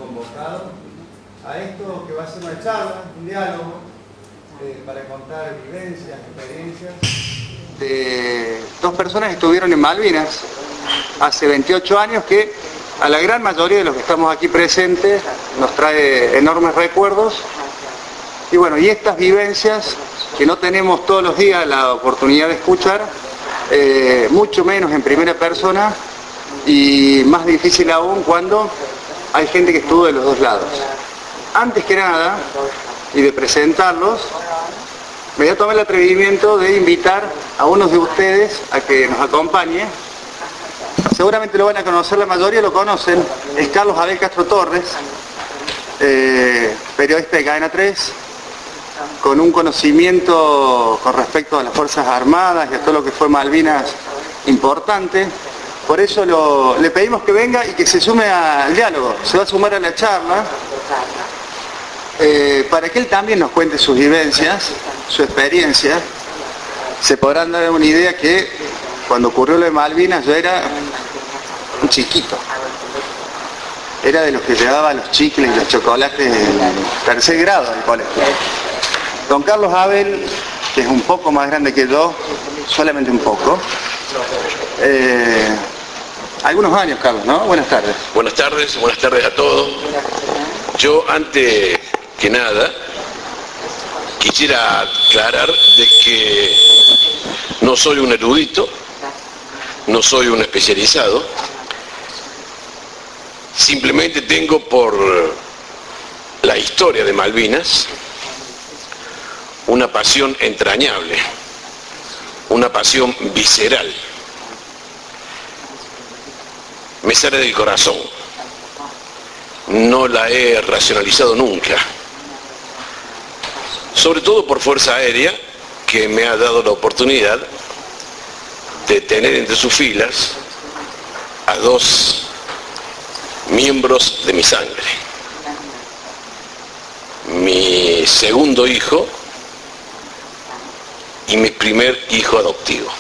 convocado a esto que va a ser una charla, un diálogo, para contar vivencias, experiencias de dos personas que estuvieron en Malvinas hace 28 años, que a la gran mayoría de los que estamos aquí presentes nos trae enormes recuerdos. Y bueno, y estas vivencias que no tenemos todos los días la oportunidad de escuchar, mucho menos en primera persona, y más difícil aún cuando hay gente que estuvo de los dos lados. Antes que nada, y de presentarlos, me voy a tomar el atrevimiento de invitar a unos de ustedes a que nos acompañe. Seguramente lo van a conocer, la mayoría lo conocen. Es Carlos Abel Castro Torres, periodista de Cadena 3, con un conocimiento con respecto a las Fuerzas Armadas y a todo lo que fue Malvinas importante. Por eso le pedimos que venga y que se sume al diálogo, se va a sumar a la charla, para que él también nos cuente sus vivencias, su experiencia. Se podrán dar una idea que cuando ocurrió lo de Malvinas yo era un chiquito. Era de los que llevaba los chicles y los chocolates en tercer grado del colegio. Don Carlos Abel, que es un poco más grande que yo, solamente un poco. Algunos años, Carlos, ¿no? Buenas tardes. Buenas tardes a todos. Yo, antes que nada, quisiera aclarar de que no soy un erudito, no soy un especializado, simplemente tengo por la historia de Malvinas una pasión entrañable, una pasión visceral. Me sale del corazón, no la he racionalizado nunca, sobre todo por Fuerza Aérea, que me ha dado la oportunidad de tener entre sus filas a dos miembros de mi sangre. Mi segundo hijo y mi primer hijo adoptivo.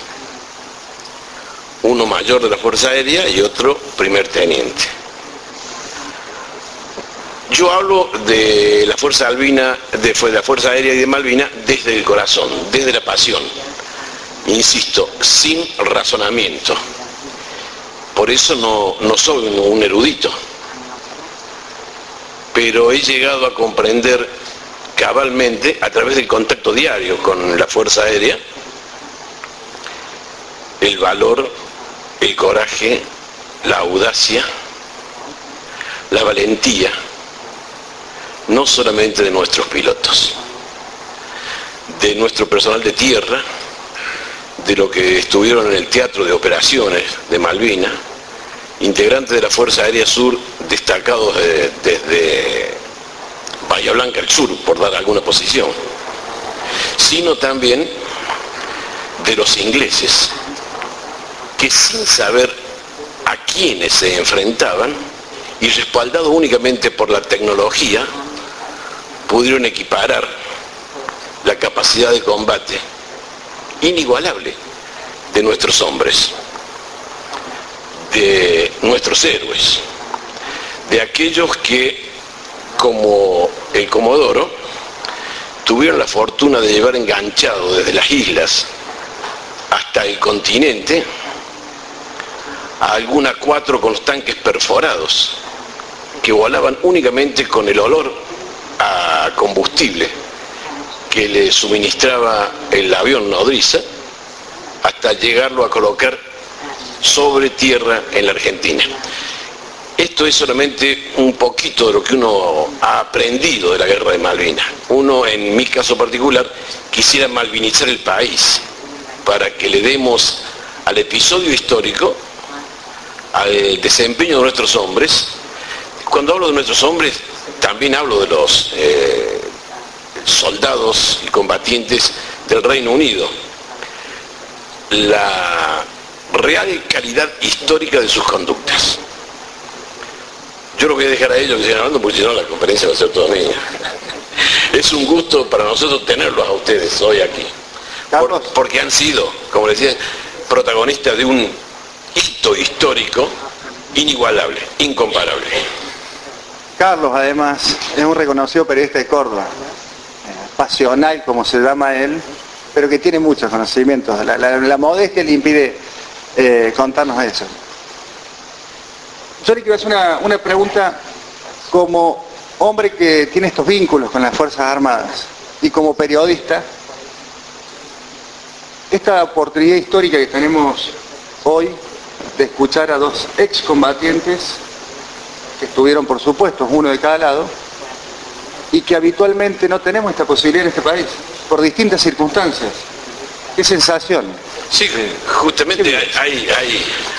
Uno mayor de la Fuerza Aérea y otro primer teniente. Yo hablo de la Fuerza Aérea y de Malvinas desde el corazón, desde la pasión. Insisto, sin razonamiento. Por eso no soy un erudito. Pero he llegado a comprender cabalmente, a través del contacto diario con la Fuerza Aérea, el valor, el coraje, la audacia, la valentía, no solamente de nuestros pilotos, de nuestro personal de tierra, de los que estuvieron en el teatro de operaciones de Malvinas, integrantes de la Fuerza Aérea Sur, destacados desde Bahía Blanca al sur, por dar alguna posición, sino también de los ingleses, que sin saber a quiénes se enfrentaban y respaldados únicamente por la tecnología, pudieron equiparar la capacidad de combate inigualable de nuestros hombres, de nuestros héroes, de aquellos que, como el Comodoro, tuvieron la fortuna de llevar enganchado desde las islas hasta el continente a alguna A4 con los tanques perforados, que volaban únicamente con el olor a combustible que le suministraba el avión nodriza, hasta llegarlo a colocar sobre tierra en la Argentina. Esto es solamente un poquito de lo que uno ha aprendido de la guerra de Malvinas. Uno, en mi caso particular, quisiera malvinizar el país para que le demos al episodio histórico, al desempeño de nuestros hombres. Cuando hablo de nuestros hombres, también hablo de los soldados y combatientes del Reino Unido. La real calidad histórica de sus conductas. Yo lo voy a dejar a ellos que sigan hablando, porque si no la conferencia va a ser toda mía. Es un gusto para nosotros tenerlos a ustedes hoy aquí. Porque han sido, como les decía, protagonistas de un hito histórico inigualable, incomparable. Carlos, además, es un reconocido periodista de Córdoba, pasional como se llama él, pero que tiene muchos conocimientos. La modestia le impide contarnos eso. Yo le quiero hacer una pregunta como hombre que tiene estos vínculos con las Fuerzas Armadas y como periodista. Esta oportunidad histórica que tenemos hoy de escuchar a dos excombatientes que estuvieron, por supuesto, uno de cada lado, y que habitualmente no tenemos esta posibilidad en este país, por distintas circunstancias. ¿Qué sensación? Sí, justamente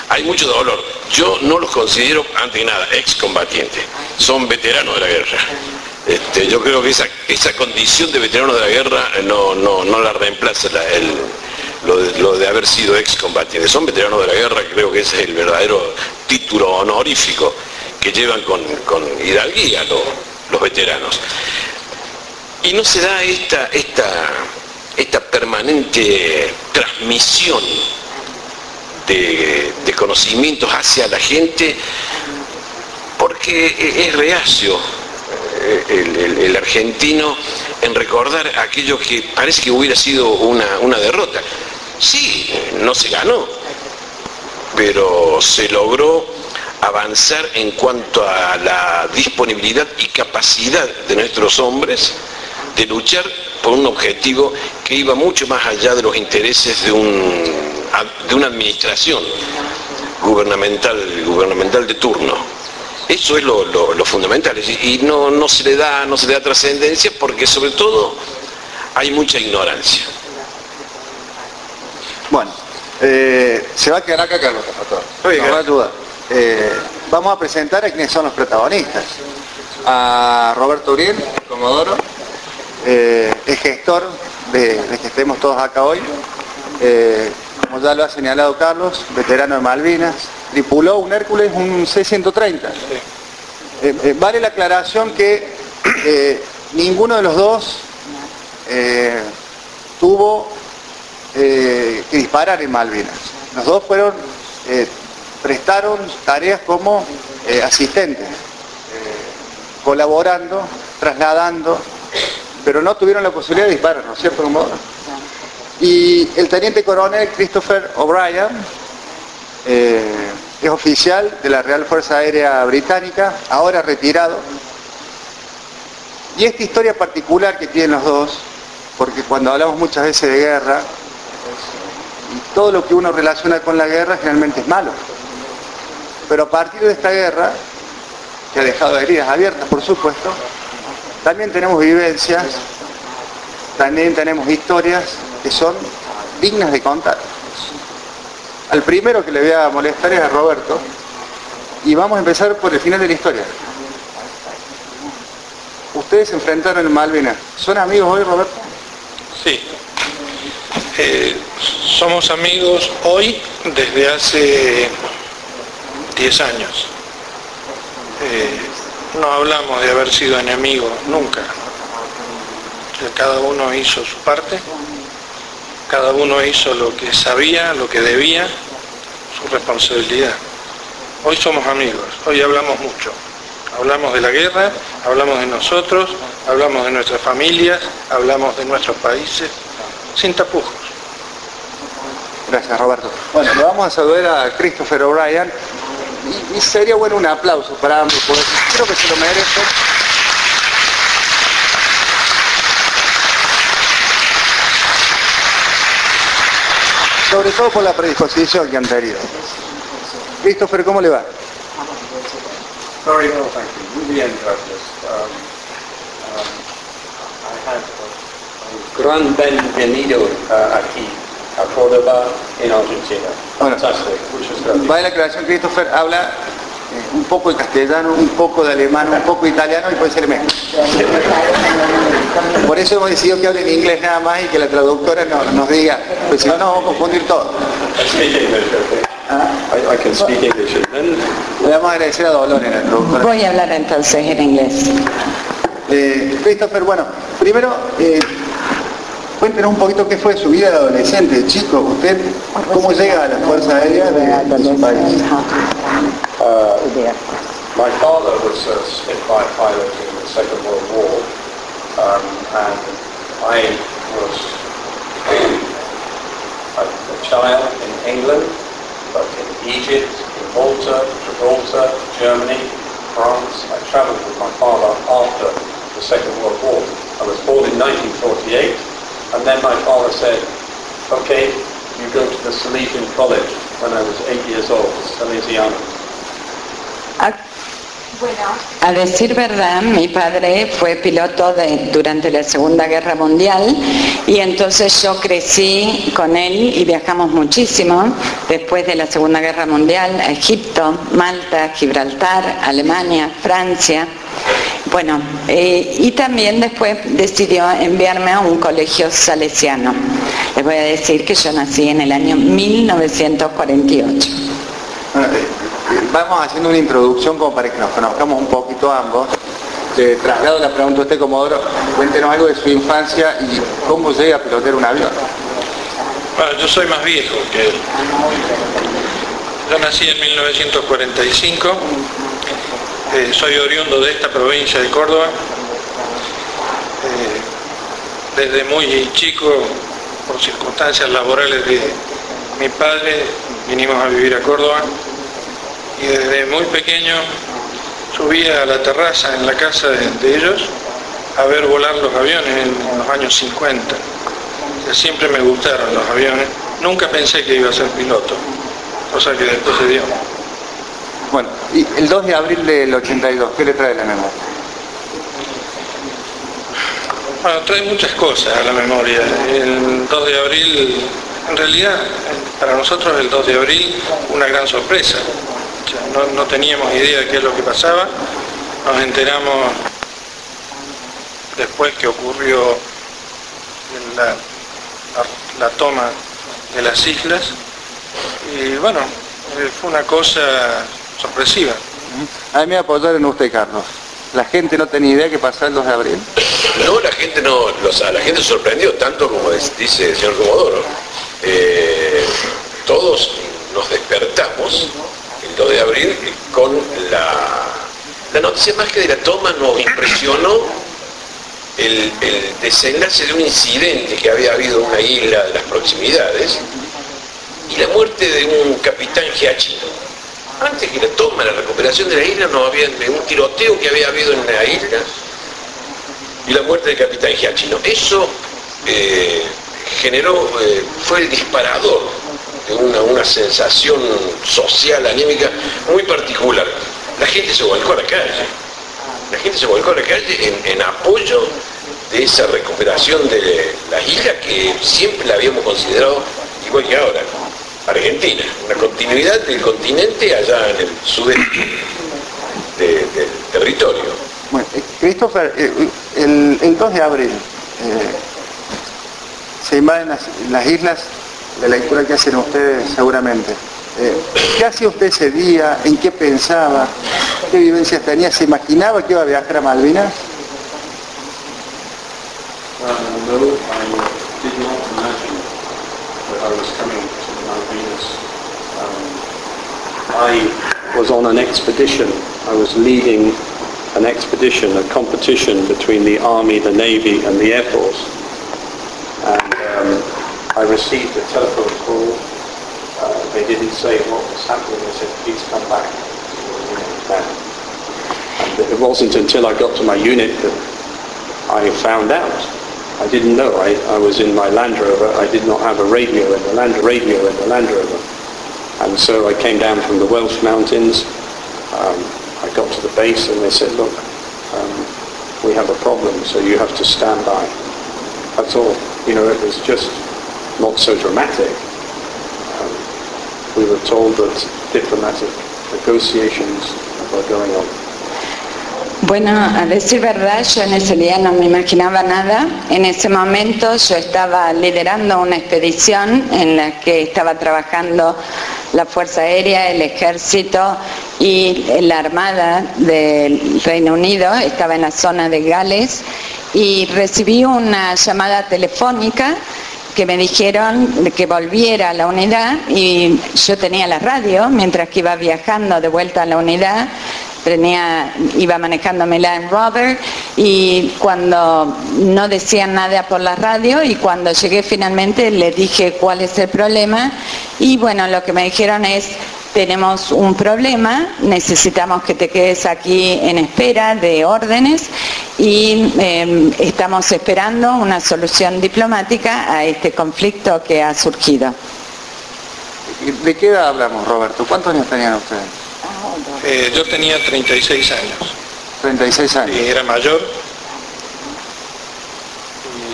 hay mucho dolor. Yo no los considero, antes que nada, excombatientes. Son veteranos de la guerra. Yo creo que esa condición de veteranos de la guerra no la reemplaza lo de haber sido excombatientes. Son veteranos de la guerra, creo que ese es el verdadero título honorífico que llevan con hidalguía los veteranos. Y no se da esta permanente transmisión de conocimientos hacia la gente, porque es reacio el argentino en recordar aquello que parece que hubiera sido una derrota. Sí, no se ganó, pero se logró avanzar en cuanto a la disponibilidad y capacidad de nuestros hombres de luchar por un objetivo que iba mucho más allá de los intereses de una administración gubernamental de turno. Eso es lo fundamental, y no se le da trascendencia porque sobre todo hay mucha ignorancia. Bueno, se va a quedar acá Carlos, nos va a ayudar. Vamos a presentar a quienes son los protagonistas. A Roberto Uriel, comodoro, es gestor de que estemos todos acá hoy. Como ya lo ha señalado Carlos, veterano de Malvinas, tripuló un Hércules, un C-130. Vale la aclaración que ninguno de los dos tuvo que disparar en Malvinas. Los dos prestaron tareas como asistentes, colaborando, trasladando, pero no tuvieron la posibilidad de disparar, ¿no es cierto, comodoro? Y el teniente coronel Christopher O'Brien es oficial de la Real Fuerza Aérea Británica, ahora retirado. Y esta historia particular que tienen los dos, porque cuando hablamos muchas veces de guerra, todo lo que uno relaciona con la guerra generalmente es malo. Pero a partir de esta guerra, que ha dejado heridas abiertas, por supuesto, también tenemos vivencias, también tenemos historias que son dignas de contar. Al primero que le voy a molestar es a Roberto, y vamos a empezar por el final de la historia. Ustedes se enfrentaron en Malvinas. ¿Son amigos hoy, Roberto? Sí. Somos amigos hoy desde hace 10 años. No hablamos de haber sido enemigos nunca. Cada uno hizo su parte, cada uno hizo lo que sabía, lo que debía, su responsabilidad. Hoy somos amigos, hoy hablamos mucho. Hablamos de la guerra, hablamos de nosotros, hablamos de nuestras familias, hablamos de nuestros países, sin tapujos. Gracias, Roberto. Bueno, le vamos a saludar a Christopher O'Brien y sería bueno un aplauso para ambos, porque creo que se lo merecen. Sobre todo por la predisposición que han tenido. Christopher, ¿cómo le va? Very well, thank you. Muy bien, gracias. I had un gran bienvenido aquí, a Córdoba, en Argentina. Bueno, Fantastic, muchas gracias. va de la aclaración, Christopher habla un poco de castellano, un poco de alemán, un poco de italiano y puede ser mezcla. Por eso hemos decidido que hable en inglés nada más y que la traductora nos diga, pues si no nos vamos a confundir todo. I speak English, okay. I can speak English. And then Le vamos a agradecer a Dolores, la traductora. Voy a hablar entonces en inglés. Christopher, bueno, primero, cuéntenos un poquito qué fue su vida de adolescente, de chico. ¿Usted cómo llega a las Fuerzas Aéreas de su país? My father was hit by a pilot in the Second World War, and I was a child in England, but in Egypt, in Malta, Gibraltar, Germany, France. I travelled with my father after the Second World War. I was born in 1948, and then my father said, okay, you go to the Salesian College when I was 8 years old, Salesiano. A decir verdad, mi padre fue piloto durante la Segunda Guerra Mundial y entonces yo crecí con él y viajamos muchísimo después de la Segunda Guerra Mundial a Egipto, Malta, Gibraltar, Alemania, Francia. Bueno, y también después decidió enviarme a un colegio salesiano. Les voy a decir que yo nací en el año 1948. Vamos haciendo una introducción como para que nos conozcamos un poquito ambos. Te traslado la pregunta a usted, Comodoro. Cuéntenos algo de su infancia y cómo llega a pilotear un avión. Bueno, yo soy más viejo que él. Yo nací en 1945. Soy oriundo de esta provincia de Córdoba. Desde muy chico, por circunstancias laborales de mi padre, vinimos a vivir a Córdoba. Y desde muy pequeño subía a la terraza en la casa de ellos a ver volar los aviones en los años 50. Siempre me gustaron los aviones. Nunca pensé que iba a ser piloto, cosa que después se dio. Bueno, y el 2 de abril del 82, ¿qué le trae la memoria? Bueno, trae muchas cosas a la memoria. El 2 de abril, en realidad, para nosotros el 2 de abril, una gran sorpresa. No teníamos idea de qué es lo que pasaba, nos enteramos después que ocurrió la toma de las islas y bueno, fue una cosa sorpresiva. A mí me apoyaron usted, Carlos. La gente no tenía idea que pasaba el 2 de abril. No, la gente no, la gente sorprendió tanto como dice el señor Comodoro. Todos nos despertamos el 2 de abril con la noticia, más que de la toma, nos impresionó el desenlace de un incidente que había habido en una isla de las proximidades y la muerte de un capitán giachino. Antes que la toma, la recuperación de la isla, no había un tiroteo que había habido en la isla y la muerte del capitán giachino. Eso generó, fue el disparador de una sensación social, anímica muy particular. La gente se volcó a la calle. La gente se volcó a la calle en apoyo de esa recuperación de la isla que siempre la habíamos considerado igual que ahora, Argentina, una continuidad del continente allá en el sudeste del territorio. Bueno, Christopher, el 2 de abril se invaden las islas, de la lectura que hacen ustedes seguramente. ¿Qué hacía usted ese día? ¿En qué pensaba? ¿Qué vivencias tenía? ¿Se imaginaba que iba a viajar a Malvinas? No, I did not imagine that I was coming to the Malvinas. I was on an expedition. I was leading an expedition, a competition between the Army, the Navy and the Air Force. And I received a telephone call. They didn't say what was happening. They said, please come back to your unit now. And it wasn't until I got to my unit that I found out. I didn't know. I was in my Land Rover. I did not have a radio in the Land Rover. And so I came down from the Welsh Mountains. I got to the base and they said, look, we have a problem, so you have to stand by. That's all. You know, it was just not so dramatic. We were told that diplomatic negotiations were going on. Bueno, a decir verdad, yo en ese día no me imaginaba nada. En ese momento yo estaba liderando una expedición en la que estaba trabajando la Fuerza Aérea, el Ejército y la Armada del Reino Unido. Estaba en la zona de Gales y recibí una llamada telefónica que me dijeron que volviera a la unidad y yo tenía la radio mientras que iba viajando de vuelta a la unidad iba manejando mi Land Rover, y cuando no decían nada por la radio, y cuando llegué finalmente les dije cuál es el problema, y bueno, lo que me dijeron es: tenemos un problema, necesitamos que te quedes aquí en espera de órdenes y estamos esperando una solución diplomática a este conflicto que ha surgido. ¿De qué edad hablamos, Roberto? ¿Cuántos años tenían ustedes? Yo tenía 36 años. 36 años. Y era mayor.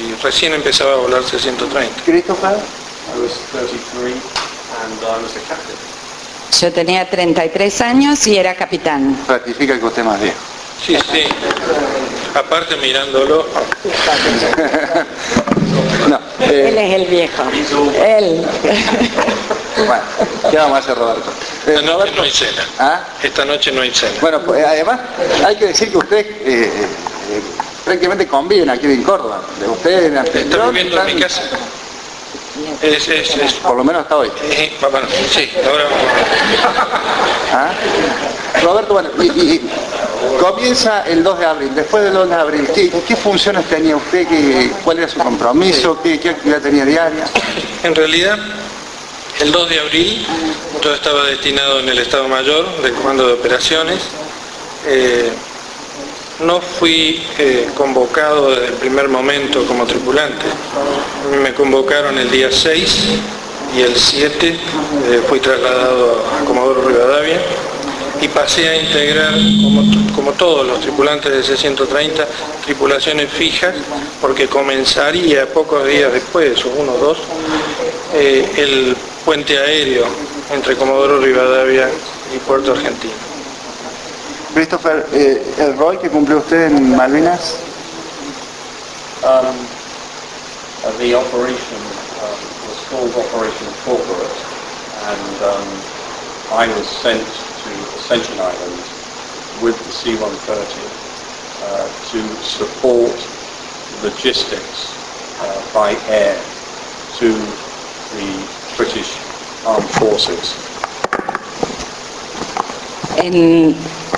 Y recién empezaba a volar C-130. ¿Christopher? I was 33 and I was a captain. Yo tenía 33 años y era capitán. Ratifica que usted es más viejo. Sí, sí. Aparte mirándolo. No, Él es el viejo. Él. Bueno, ¿qué vamos a hacer, Roberto? Esta noche Roberto, no hay cena. ¿ah? Esta noche no hay cena. Bueno, pues, además hay que decir que usted prácticamente conviven aquí en Córdoba. De usted en anterior, ¿Está viviendo en mi casa? Por lo menos hasta hoy. Bueno, sí, ahora ¿Ah? Roberto, bueno, y comienza el 2 de abril. Después del 2 de abril, ¿qué funciones tenía usted? ¿Cuál era su compromiso? ¿Qué actividad tenía diaria? en realidad, el 2 de abril yo estaba destinado en el Estado Mayor del Comando de Operaciones. No fui convocado desde el primer momento como tripulante. Me convocaron el día 6 y el 7 fui trasladado a Comodoro Rivadavia y pasé a integrar, como todos los tripulantes de C-130, tripulaciones fijas, porque comenzaría pocos días después, o 1 o 2, el puente aéreo entre Comodoro Rivadavia y Puerto Argentino. Christopher, ¿el rol que cumplió usted en Malvinas? The operation was called Operation Corporate, and I was sent to Ascension Island with the C-130 to support logistics by air to the British Armed Forces.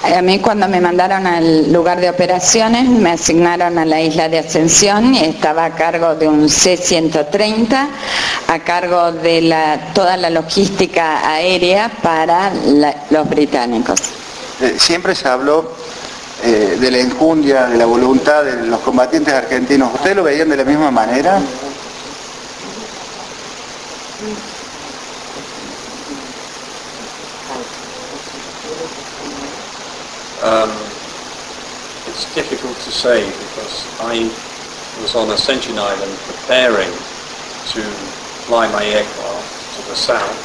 A mí, cuando me mandaron al lugar de operaciones, me asignaron a la isla de Ascensión y estaba a cargo de un C-130, a cargo de toda la logística aérea para los británicos. Siempre se habló de la enjundia, de la voluntad de los combatientes argentinos. ¿Ustedes lo veían de la misma manera? It's difficult to say because I was on Ascension Island preparing to fly my aircraft to the south.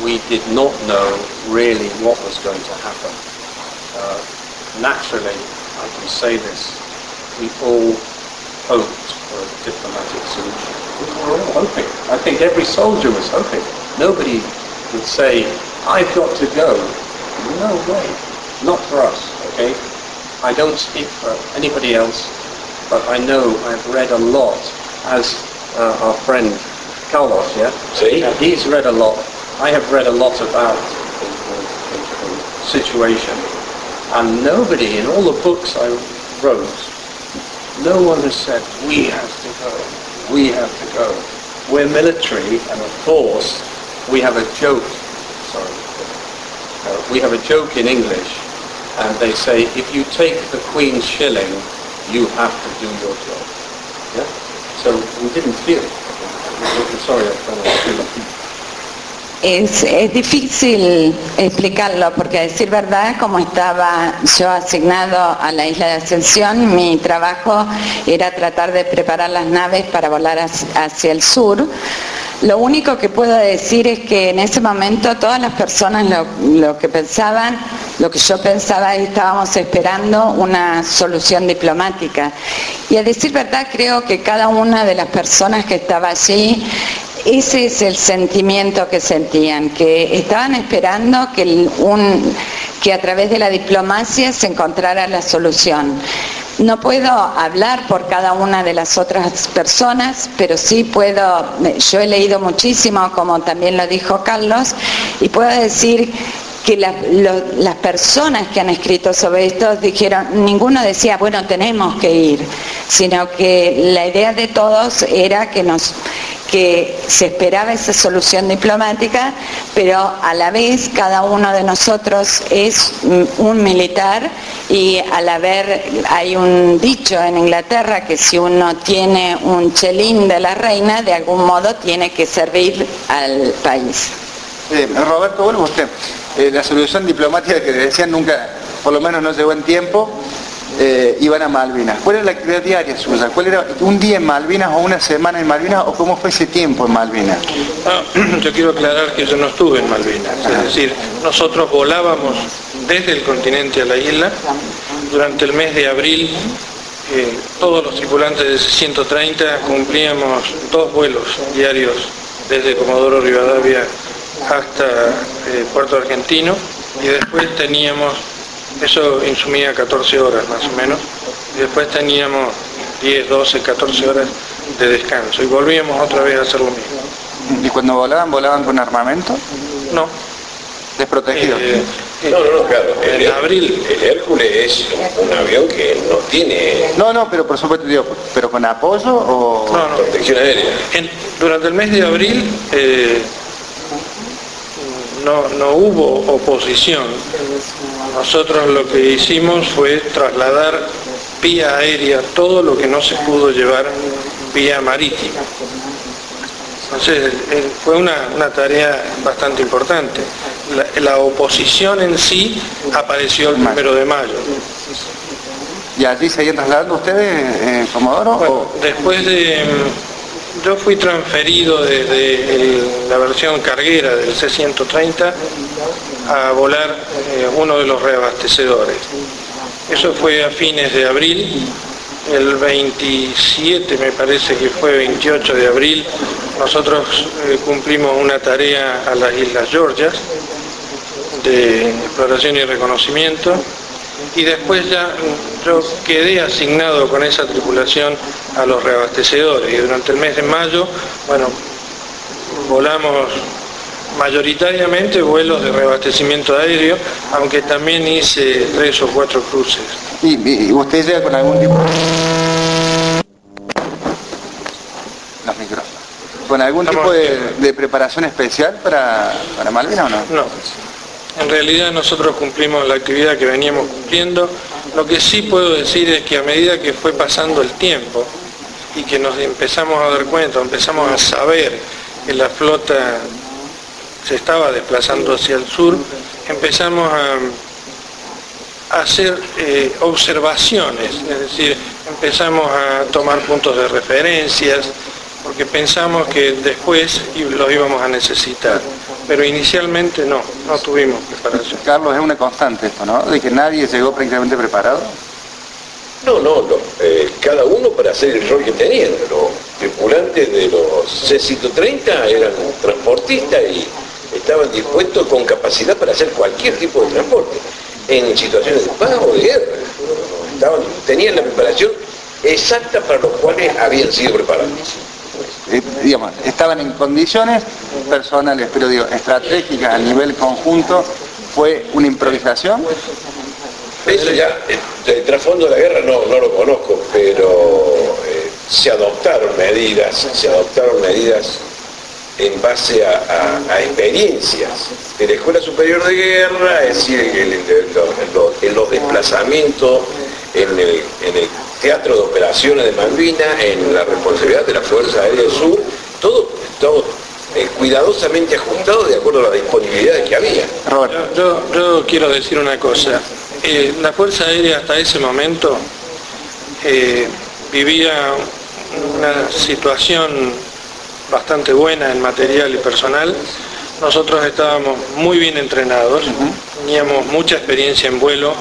We did not know really what was going to happen. Naturally, I can say this, we all hoped for a diplomatic solution. We were all hoping. I think every soldier was hoping. Nobody would say, I've got to go. No way, not for us, okay? I don't speak for anybody else, but I know I've read a lot, as our friend Carlos, yeah? Sí. He's read a lot. I have read a lot about the situation, and nobody, in all the books I wrote, no one has said, we have to go, we have to go. We're military, and of course, we have a joke, we have a joke in English, and they say, if you take the Queen's shilling, you have to do your job. Yeah? So we didn't feel it. Sorry, Es difícil explicarlo porque, a decir verdad, como estaba yo asignado a la isla de Ascensión, mi trabajo era tratar de preparar las naves para volar hacia el sur. Lo único que puedo decir es que en ese momento todas las personas lo que pensaban, lo que yo pensaba, estábamos esperando una solución diplomática. Y a decir verdad, creo que cada una de las personas que estaba allí, ese es el sentimiento que sentían, que estaban esperando que a través de la diplomacia se encontrara la solución. No puedo hablar por cada una de las otras personas, pero sí yo he leído muchísimo, como también lo dijo Carlos, y puedo decir que las personas que han escrito sobre esto dijeron, ninguno decía, bueno, tenemos que ir, sino que la idea de todos era que se esperaba esa solución diplomática, pero a la vez cada uno de nosotros es un militar, y hay un dicho en Inglaterra que si uno tiene un chelín de la reina, de algún modo tiene que servir al país. Roberto, vuelvo a usted. La solución diplomática que le decían nunca, por lo menos no llegó en tiempo, iban a Malvinas. ¿Cuál era la actividad diaria suya? ¿Cuál era un día en Malvinas o una semana en Malvinas, o cómo fue ese tiempo en Malvinas? Yo quiero aclarar que yo no estuve en Malvinas. Es decir, nosotros volábamos desde el continente a la isla. Durante el mes de abril, todos los tripulantes de 130 cumplíamos 2 vuelos diarios desde Comodoro Rivadavia hasta Puerto Argentino, y después teníamos, eso insumía 14 horas más o menos, y después teníamos 10, 12, 14 horas de descanso, y volvíamos otra vez a hacer lo mismo. ¿Y cuando volaban con armamento? No. ¿Desprotegidos? Claro. En abril. El Hércules es un avión que no tiene... No, pero por supuesto, digo, ¿pero con apoyo o...? No. Protección aérea. Durante el mes de abril no hubo oposición. Nosotros lo que hicimos fue trasladar vía aérea todo lo que no se pudo llevar vía marítima. Entonces fue una tarea bastante importante. La oposición en sí apareció el 1 de mayo. ¿Y allí seguían trasladando ustedes, Comodoro? Bueno, después de... Yo fui transferido desde la versión carguera del C-130 a volar uno de los reabastecedores. Eso fue a fines de abril. El 27, me parece que fue 28 de abril, nosotros cumplimos una tarea a las Islas Georgias de exploración y reconocimiento, y después ya yo quedé asignado con esa tripulación a los reabastecedores, y durante el mes de mayo, bueno, volamos mayoritariamente vuelos de reabastecimiento aéreo, aunque también hice 3 o 4 cruces. ¿Y usted llega con algún tipo... Los micrófonos. ¿Con algún tipo de preparación especial para Malvinas o no? No. En realidad nosotros cumplimos la actividad que veníamos cumpliendo. Lo que sí puedo decir es que a medida que fue pasando el tiempo y que nos empezamos a dar cuenta, empezamos a saber que la flota se estaba desplazando hacia el sur, empezamos a hacer observaciones, es decir, empezamos a tomar puntos de referencias, porque pensamos que después los íbamos a necesitar, pero inicialmente no tuvimos preparación. Carlos, es una constante esto, ¿no? De que nadie llegó prácticamente preparado. No. Cada uno para hacer el rol que tenían. Los tripulantes de los C-130 eran transportistas y estaban dispuestos con capacidad para hacer cualquier tipo de transporte, en situaciones de paz o de guerra. Tenían la preparación exacta para los cuales habían sido preparados. Digamos, estaban en condiciones personales, pero digo, estratégicas a nivel conjunto. ¿Fue una improvisación? Eso ya, el trasfondo de la guerra no lo conozco, pero se adoptaron medidas en base a experiencias de la Escuela Superior de Guerra, es decir, en los desplazamientos, en el Teatro de Operaciones de Malvinas, en la responsabilidad de la Fuerza Aérea del Sur, todo cuidadosamente ajustado de acuerdo a las disponibilidades que había. Yo quiero decir una cosa. La Fuerza Aérea hasta ese momento vivía una situación bastante buena en material y personal. Nosotros estábamos muy bien entrenados, teníamos mucha experiencia en vuelo,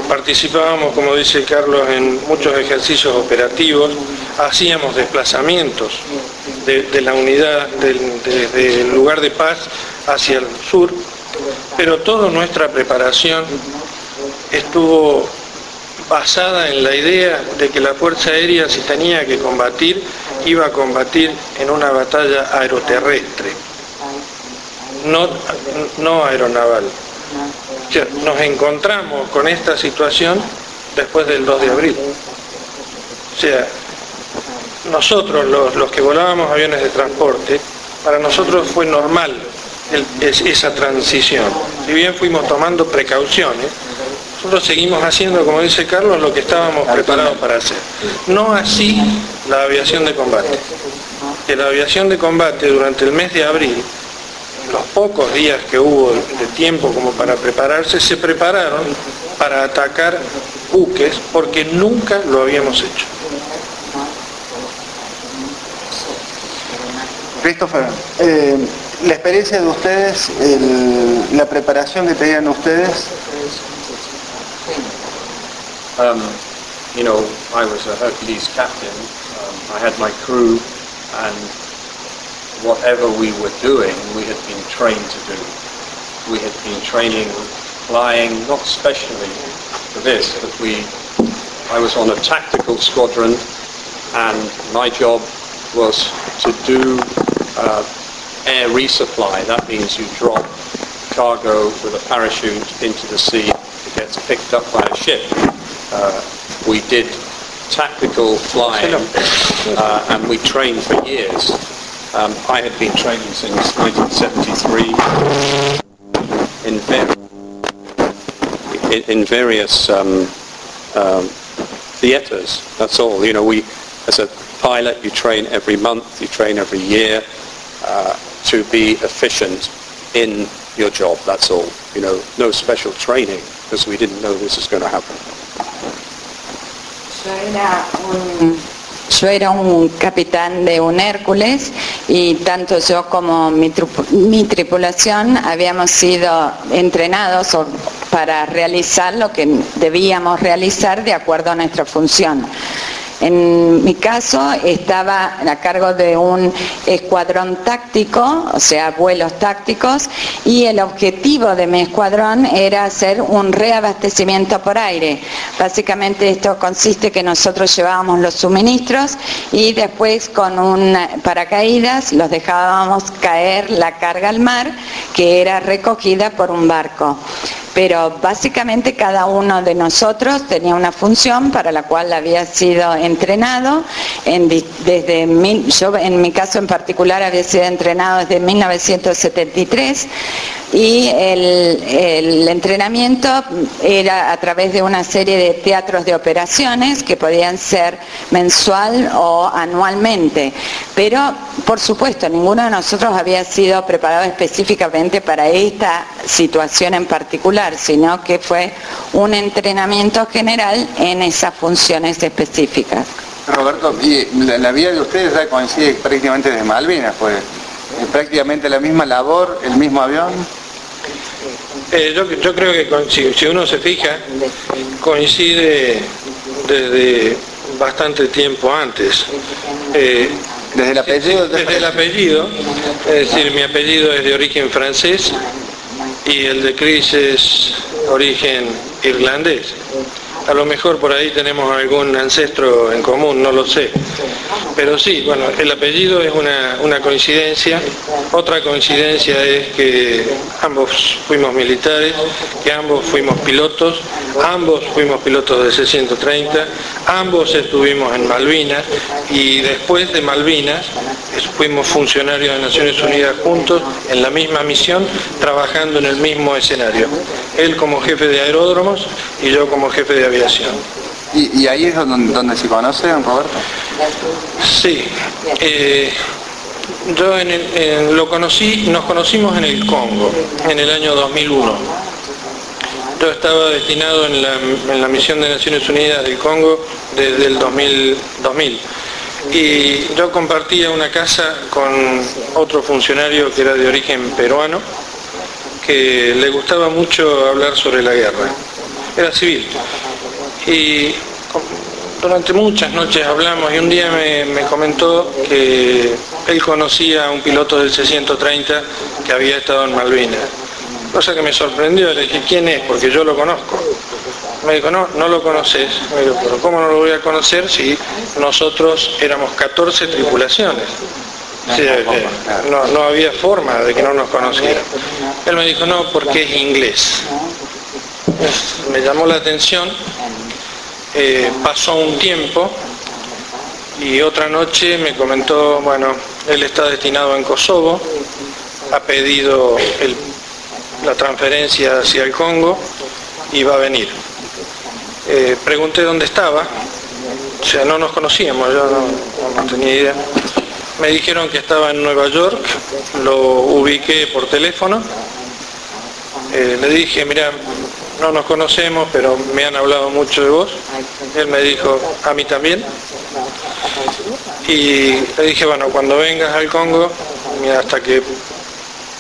participábamos, como dice Carlos, en muchos ejercicios operativos, hacíamos desplazamientos de la unidad desde el lugar de paz hacia el sur, pero toda nuestra preparación estuvo basada en la idea de que la Fuerza Aérea, si tenía que combatir, iba a combatir en una batalla aeroterrestre, no aeronaval. O sea, nos encontramos con esta situación después del 2 de abril. O sea, nosotros, los que volábamos aviones de transporte, para nosotros fue normal esa transición. Si bien fuimos tomando precauciones, nosotros seguimos haciendo, como dice Carlos, lo que estábamos preparados para hacer. No así la aviación de combate. Que la aviación de combate durante el mes de abril, los pocos días que hubo de tiempo como para prepararse, se prepararon para atacar buques porque nunca lo habíamos hecho. Christopher, la experiencia de ustedes, la preparación que tenían ustedes. You know, I was a Hercules captain. I had my crew, and whatever we were doing, we had been trained to do. We had been training flying, not specially for this, but I was on a tactical squadron, and my job was to do air resupply. That means you drop cargo with a parachute into the sea. It gets picked up by a ship. We did tactical flying, and we trained for years. I had been training since 1973 in various theatres. That's all. You know, as a pilot, you train every month, you train every year to be efficient in your job. That's all. You know, no special training because we didn't know this was going to happen. Yo era un capitán de un Hércules y tanto yo como mi tripulación habíamos sido entrenados para realizar lo que debíamos realizar de acuerdo a nuestra función. En mi caso estaba a cargo de un escuadrón táctico, o sea, vuelos tácticos, y el objetivo de mi escuadrón era hacer un reabastecimiento por aire. Básicamente esto consiste que nosotros llevábamos los suministros y después con un paracaídas los dejábamos caer la carga al mar, que era recogida por un barco. Pero básicamente cada uno de nosotros tenía una función para la cual había sido entrenado. Yo en mi caso en particular había sido entrenado desde 1973 y el entrenamiento era a través de una serie de teatros de operaciones que podían ser mensual o anualmente. Pero por supuesto ninguno de nosotros había sido preparado específicamente para esta situación en particular, sino que fue un entrenamiento general en esas funciones específicas. Roberto, y la vida de ustedes ya coincide prácticamente desde Malvinas, pues prácticamente la misma labor, el mismo avión. Yo creo que coincide, si uno se fija, coincide desde bastante tiempo antes. ¿Desde el apellido? Desde el apellido, es decir, mi apellido es de origen francés y el de Chris es origen irlandés. A lo mejor por ahí tenemos algún ancestro en común, no lo sé. Pero sí, bueno, el apellido es una coincidencia. Otra coincidencia es que ambos fuimos militares, que ambos fuimos pilotos del C-130, ambos estuvimos en Malvinas y después de Malvinas fuimos funcionarios de Naciones Unidas juntos en la misma misión, trabajando en el mismo escenario. Él como jefe de aeródromos y yo como jefe de aviación. ¿Y ahí es donde se conocen, Roberto? Sí. Yo nos conocimos en el Congo, en el año 2001. Yo estaba destinado en la misión de Naciones Unidas del Congo desde el 2000. Y yo compartía una casa con otro funcionario que era de origen peruano, que le gustaba mucho hablar sobre la guerra. Era civil. Y durante muchas noches hablamos y un día me comentó que él conocía a un piloto del C-130 que había estado en Malvinas. Cosa que me sorprendió, le dije, ¿quién es? Porque yo lo conozco. Me dijo, no lo conoces. Me dijo, pero ¿cómo no lo voy a conocer si nosotros éramos 14 tripulaciones? Sí, no había forma de que no nos conociera. Él me dijo, no, porque es inglés. Me llamó la atención, pasó un tiempo y otra noche me comentó, bueno, él está destinado en Kosovo, ha pedido la transferencia hacia el Congo y va a venir. Pregunté dónde estaba, o sea, no nos conocíamos, yo no tenía idea. Me dijeron que estaba en Nueva York, lo ubiqué por teléfono, le dije, mira, no nos conocemos, pero me han hablado mucho de vos. Él me dijo, a mí también. Y le dije, bueno, cuando vengas al Congo, mira, hasta que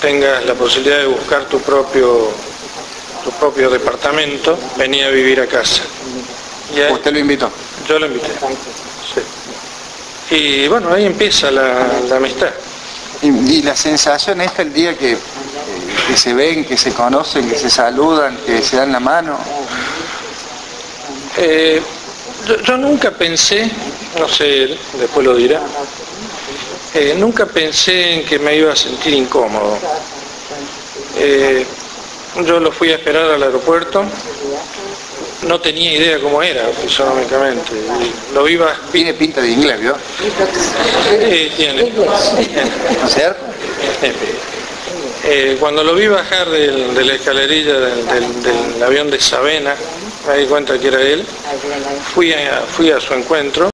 tengas la posibilidad de buscar tu propio departamento, vení a vivir a casa. Y ahí, ¿Usted lo invitó? yo lo invité. Sí. Y bueno, ahí empieza la amistad. Y la sensación esta el día que se ven, que se conocen, que se saludan, que se dan la mano. Yo nunca pensé, no sé, después lo dirá, nunca pensé en que me iba a sentir incómodo. Yo lo fui a esperar al aeropuerto, no tenía idea cómo era fisonómicamente. Lo iba... Tiene pinta de inglés, ¿vio? Tiene. ¿No es cierto? Cuando lo vi bajar de la escalerilla del avión de Savena, me di cuenta que era él, fui a su encuentro.